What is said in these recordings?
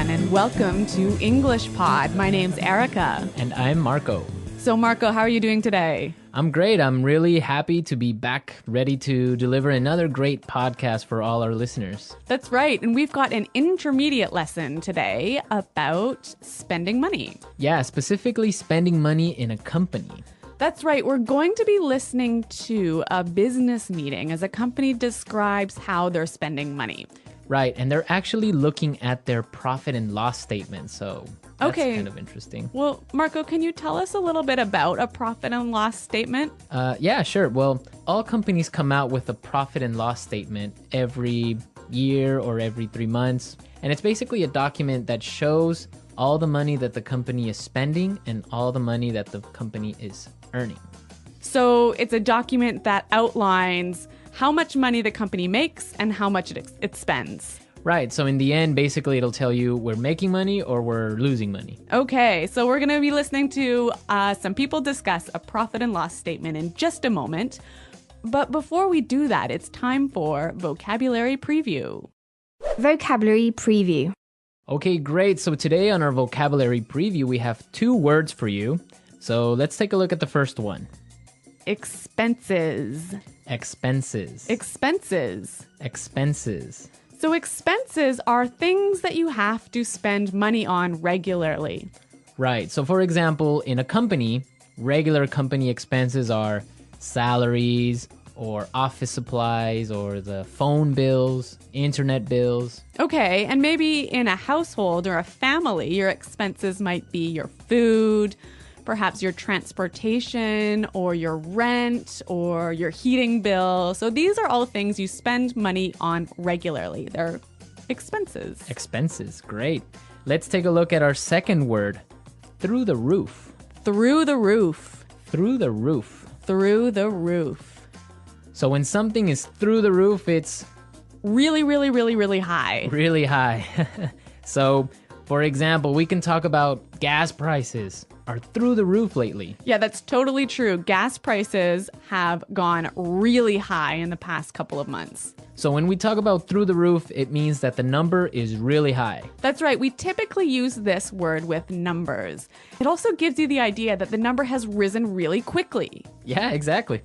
everyone, and welcome to English Pod. My name's Erica. And I'm Marco. So, Marco, how are you doing today? I'm great. I'm really happy to be back, ready to deliver another great podcast for all our listeners. That's right. And we've got an intermediate lesson today about spending money. Yeah, specifically spending money in a company. That's right. We're going to be listening to a business meeting as a company describes how they're spending money. Right. And they're actually looking at their profit and loss statement. So that's kind of interesting. Well, Marco, can you tell us a little bit about a profit and loss statement? Yeah, sure. Well, all companies come out with a profit and loss statement every year or every 3 months. And it's basically a document that shows all the money that the company is spending and all the money that the company is earning. So it's a document that outlines how much money the company makes and how much it spends. Right. So in the end, basically, it'll tell you we're making money or we're losing money. Okay. So we're going to be listening to some people discuss a profit and loss statement in just a moment. But before we do that, it's time for Vocabulary Preview. Vocabulary Preview. Okay, great. So today on our Vocabulary Preview, we have 2 words for you. So let's take a look at the first one. Expenses. Expenses. Expenses. Expenses. So expenses are things that you have to spend money on regularly. Right. So for example, in a company, regular company expenses are salaries or office supplies or the phone bills, internet bills. Okay, and maybe in a household or a family, your expenses might be your food, perhaps your transportation or your rent or your heating bill. So these are all things you spend money on regularly. They're expenses. Expenses, great. Let's take a look at our second word, through the roof. Through the roof. Through the roof. Through the roof. So when something is through the roof, it's really, really, really, really high. Really high. So, for example, we can talk about gas prices are through the roof lately. Yeah, that's totally true. Gas prices have gone really high in the past couple of months. So when we talk about through the roof, it means that the number is really high. That's right. We typically use this word with numbers. It also gives you the idea that the number has risen really quickly. Yeah, exactly.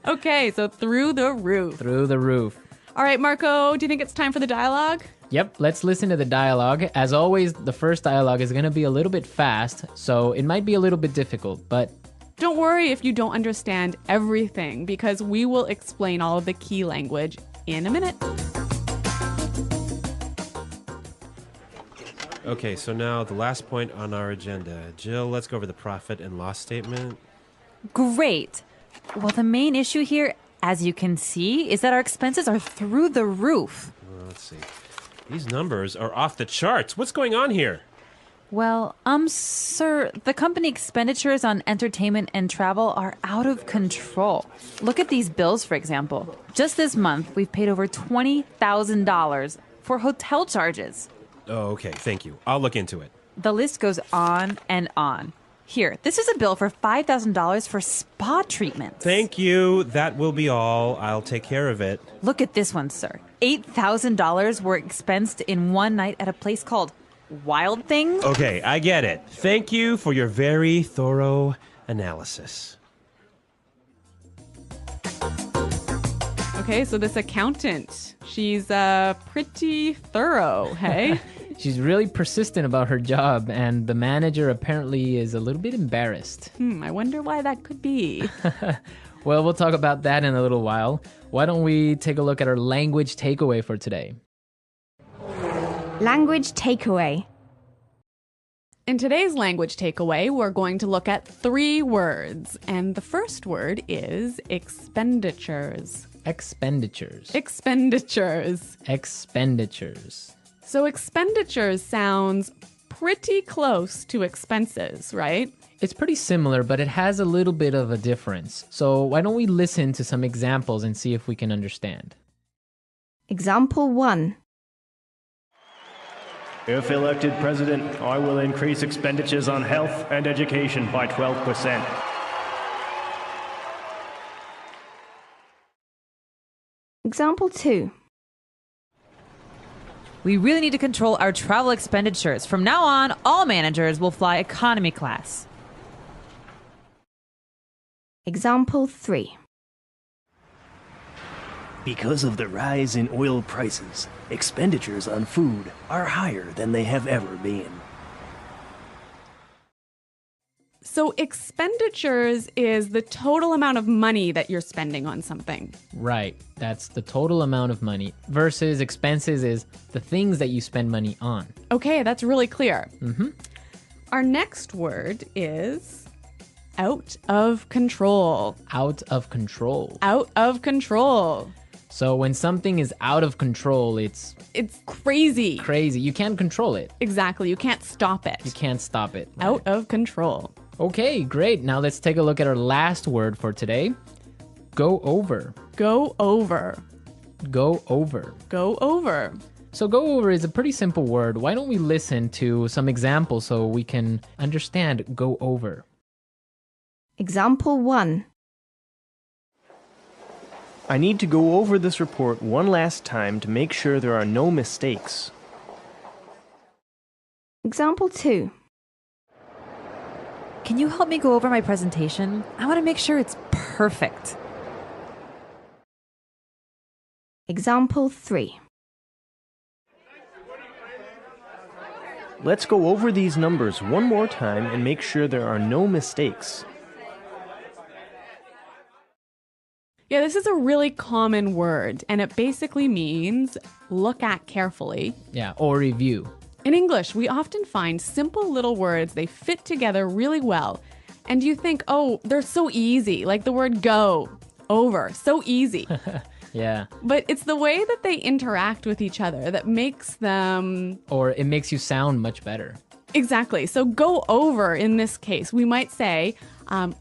Okay, so through the roof. Through the roof. All right, Marco, do you think it's time for the dialogue? Yep, let's listen to the dialogue. As always, the first dialogue is going to be a little bit fast, so it might be a little bit difficult, but don't worry if you don't understand everything, because we will explain all of the key language in a minute. Okay, so now the last point on our agenda. Jill, let's go over the profit and loss statement. Great. Well, the main issue here, as you can see, is that our expenses are through the roof. Well, let's see. These numbers are off the charts. What's going on here? Well, sir, the company expenditures on entertainment and travel are out of control. Look at these bills, for example. Just this month, we've paid over $20,000 for hotel charges. Oh, okay. Thank you. I'll look into it. The list goes on and on. Here, this is a bill for $5,000 for spa treatments. Thank you. That will be all. I'll take care of it. Look at this one, sir. $8,000 were expensed in one night at a place called Wild Thing. Okay, I get it. Thank you for your very thorough analysis. Okay, so this accountant, she's pretty thorough, hey? she's really persistent about her job, and the manager apparently is a little bit embarrassed. I wonder why that could be. Well, we'll talk about that in a little while. Why don't we take a look at our language takeaway for today? Language takeaway. In today's language takeaway, we're going to look at 3 words. And the first word is expenditures. Expenditures. Expenditures. Expenditures. So expenditures sounds pretty close to expenses, right? It's pretty similar, but it has a little bit of a difference. So why don't we listen to some examples and see if we can understand? Example 1. If elected president, I will increase expenditures on health and education by 12%. Example 2. We really need to control our travel expenditures. From now on, all managers will fly economy class. Example 3. Because of the rise in oil prices, expenditures on food are higher than they have ever been. So expenditures is the total amount of money that you're spending on something. Right. That's the total amount of money versus expenses is the things that you spend money on. Okay, that's really clear. Our next word is out of control. Out of control. Out of control. So when something is out of control, it's crazy. crazy. You can't control it. Exactly. You can't stop it. You can't stop it. Right. Out of control. Okay, great. Now let's take a look at our last word for today. Go over. Go over. Go over. Go over. So go over is a pretty simple word. Why don't we listen to some examples so we can understand go over? Example 1. I need to go over this report one last time to make sure there are no mistakes. Example 2. Can you help me go over my presentation? I want to make sure it's perfect. Example 3. Let's go over these numbers one more time and make sure there are no mistakes. Yeah, this is a really common word, and it basically means look at carefully. Yeah, or review. In English, we often find simple little words, they fit together really well. And you think, oh, they're so easy, like the word go, over, so easy. Yeah. But it's the way that they interact with each other that makes them... Or it makes you sound much better. Exactly. So go over in this case, we might say,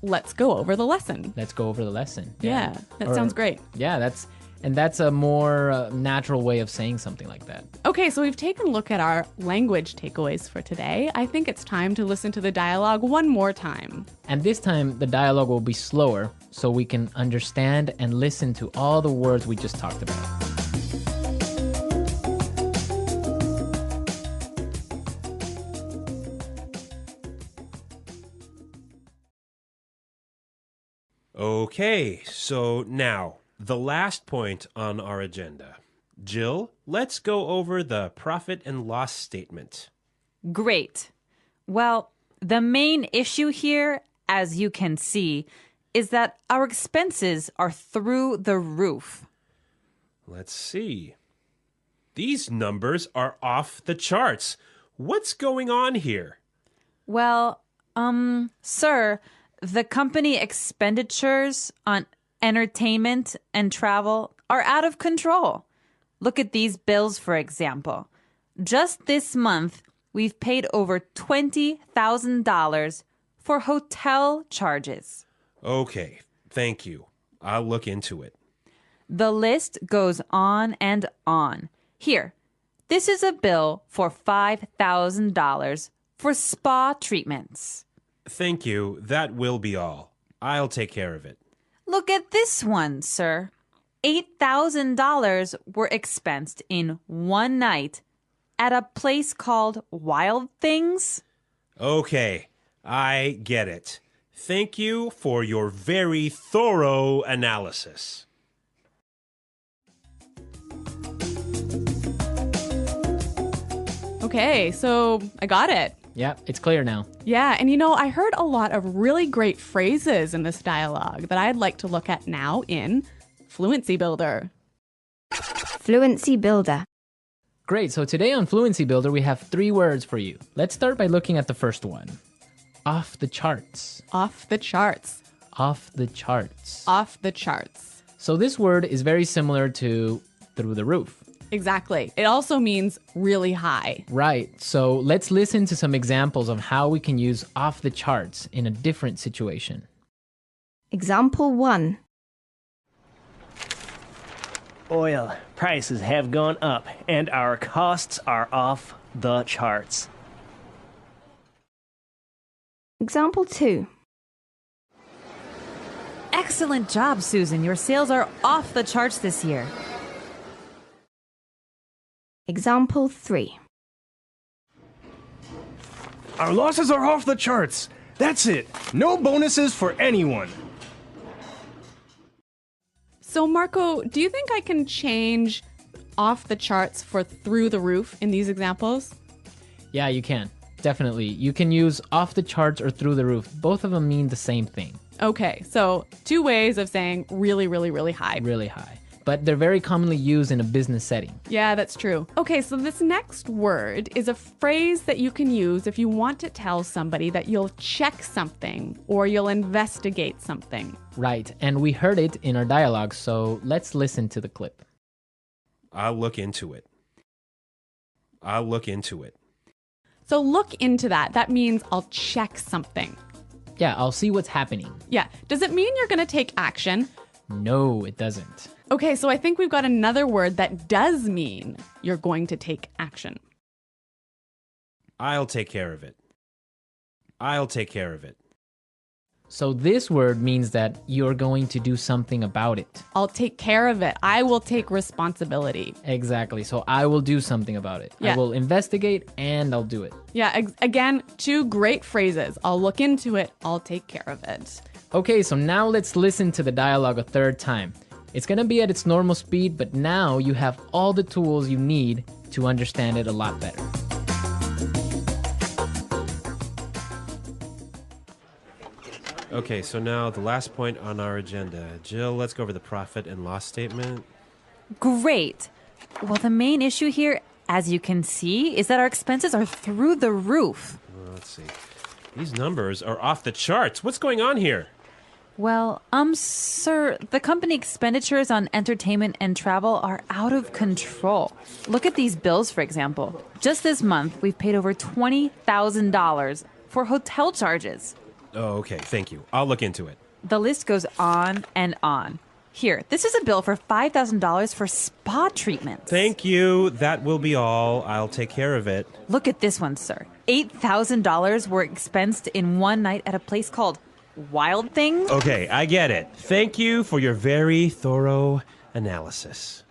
let's go over the lesson. Let's go over the lesson. Yeah, that Or- sounds great. Yeah, that's a more natural way of saying something like that. Okay, so we've taken a look at our language takeaways for today. I think it's time to listen to the dialogue one more time. And this time, the dialogue will be slower so we can understand and listen to all the words we just talked about. Okay, so now, the last point on our agenda. Jill, let's go over the profit and loss statement. Great. Well, the main issue here, as you can see, is that our expenses are through the roof. Let's see. These numbers are off the charts. What's going on here? Well, sir, the company expenditures on entertainment and travel are out of control. Look at these bills, for example. Just this month, we've paid over $20,000 for hotel charges. Okay, thank you. I'll look into it. The list goes on and on. Here, this is a bill for $5,000 for spa treatments. Thank you. That will be all. I'll take care of it. Look at this one, sir. $8,000 were expensed in one night at a place called Wild Things. Okay, I get it. Thank you for your very thorough analysis. Okay, so I got it. Yeah, it's clear now. Yeah, and I heard a lot of really great phrases in this dialogue that I'd like to look at now in Fluency Builder. Fluency Builder. Great, so today on Fluency Builder, we have 3 words for you. Let's start by looking at the first one. Off the charts. Off the charts. Off the charts. Off the charts. So this word is very similar to through the roof. Exactly. It also means really high. Right, so let's listen to some examples of how we can use off the charts in a different situation. Example 1. Oil prices have gone up and our costs are off the charts. Example 2. Excellent job, Susan. Your sales are off the charts this year. Example 3. Our losses are off the charts. That's it. No bonuses for anyone. So, Marco, do you think I can change off the charts for through the roof in these examples? Yeah, you can. Definitely. You can use off the charts or through the roof. Both of them mean the same thing. Okay, so two ways of saying really, really, really high. Really high. But they're very commonly used in a business setting. Yeah, that's true. Okay, so this next word is a phrase that you can use if you want to tell somebody that you'll check something or you'll investigate something. Right, and we heard it in our dialogue, so let's listen to the clip. I'll look into it. I'll look into it. So look into that. That means I'll check something. Yeah, I'll see what's happening. Yeah. Does it mean you're going to take action? No, it doesn't. Okay, so I think we've got another word that does mean you're going to take action. I'll take care of it. I'll take care of it. So this word means that you're going to do something about it. I'll take care of it. I will take responsibility. Exactly. So I will do something about it. Yeah. I will investigate and I'll do it. Yeah, again, two great phrases. I'll look into it. I'll take care of it. Okay, so now let's listen to the dialogue a third time. It's going to be at its normal speed, but now you have all the tools you need to understand it a lot better. Okay, so now the last point on our agenda. Jill, let's go over the profit and loss statement. Great. Well, the main issue here, as you can see, is that our expenses are through the roof. Let's see. These numbers are off the charts. What's going on here? Well, sir, the company expenditures on entertainment and travel are out of control. Look at these bills, for example. Just this month, we've paid over $20,000 for hotel charges. Oh, okay. Thank you. I'll look into it. The list goes on and on. Here, this is a bill for $5,000 for spa treatments. Thank you. That will be all. I'll take care of it. Look at this one, sir. $8,000 were expensed in one night at a place called Wild Things. Okay, I get it. Thank you for your very thorough analysis.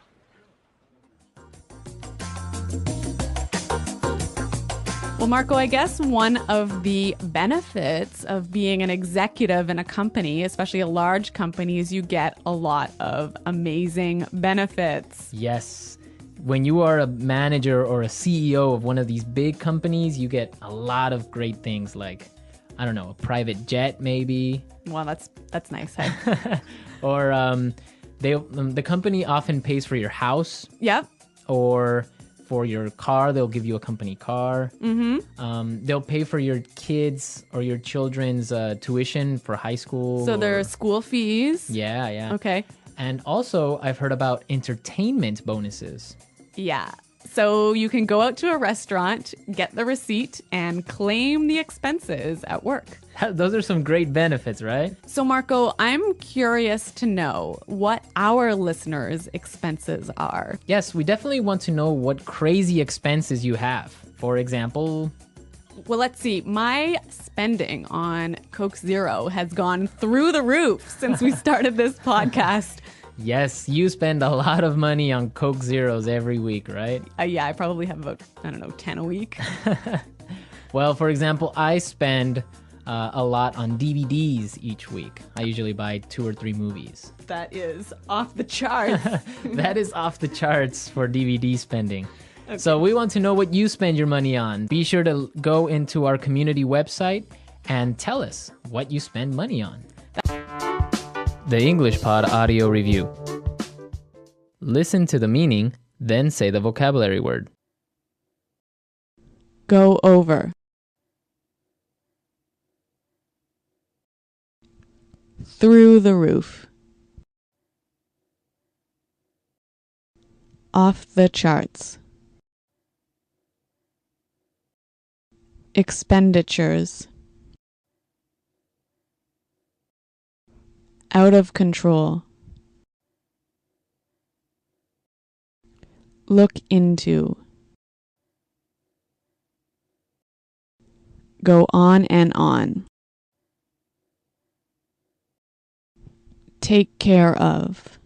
Well, Marco, I guess one of the benefits of being an executive in a company, especially a large company, is you get a lot of amazing benefits. Yes. When you are a manager or a CEO of one of these big companies, you get a lot of great things like, I don't know, a private jet maybe. Well, that's nice. Hey? Or the company often pays for your house. Yep. Or for your car, they'll give you a company car. Mm-hmm. They'll pay for your kids or your children's tuition for high school. So there are school fees. Yeah, yeah. Okay. And also, I've heard about entertainment bonuses. Yeah. So you can go out to a restaurant, get the receipt, and claim the expenses at work. Those are some great benefits, right? So, Marco, I'm curious to know what our listeners' expenses are. Yes, we definitely want to know what crazy expenses you have. For example, Well, let's see. My spending on Coke Zero has gone through the roof since we started this podcast. yes, you spend a lot of money on Coke Zeros every week, right? Yeah, I probably have about, 10 a week. Well, for example, I spend a lot on DVDs each week. I usually buy 2 or 3 movies. That is off the charts. That is off the charts for DVD spending. Okay. So we want to know what you spend your money on. Be sure to go into our community website and tell us what you spend money on. The English Pod Audio Review. Listen to the meaning, then say the vocabulary word. Go over. Through the roof. Off the charts. Expenditures. Out of control. Look into. Go on and on. Take care of.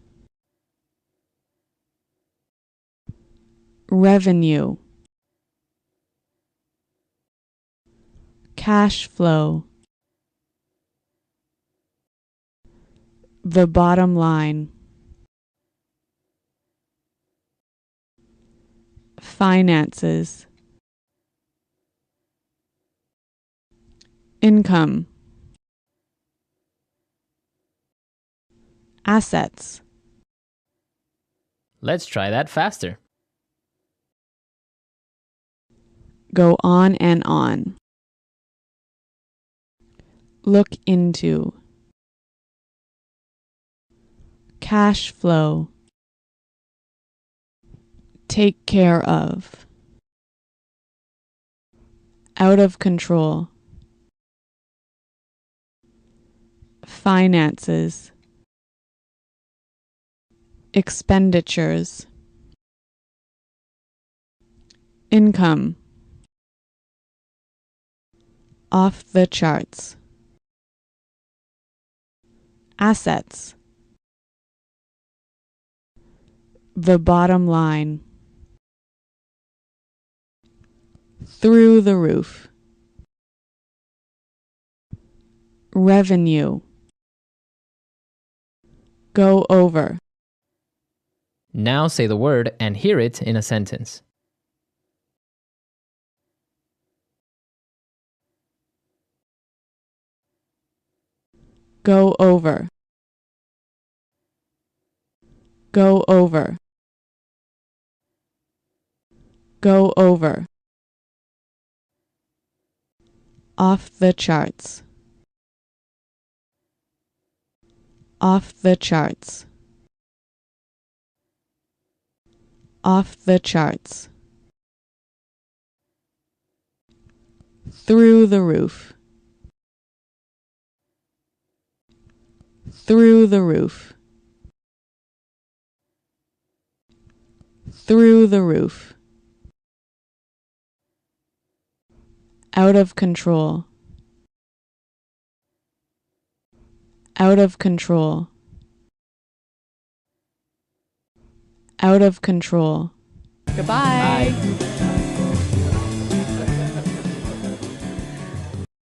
revenue, cash flow, the bottom line, finances, income, assets, Let's try that faster. go on and on. Look into, cash flow, take care of, out of control, finances, expenditures, income, off the charts, assets, the bottom line, through the roof, revenue, go over, Now say the word and hear it in a sentence. go over, go over, go over, off the charts, off the charts, off the charts, through the roof, through the roof, through the roof, out of control, out of control, out of control. Goodbye. Bye.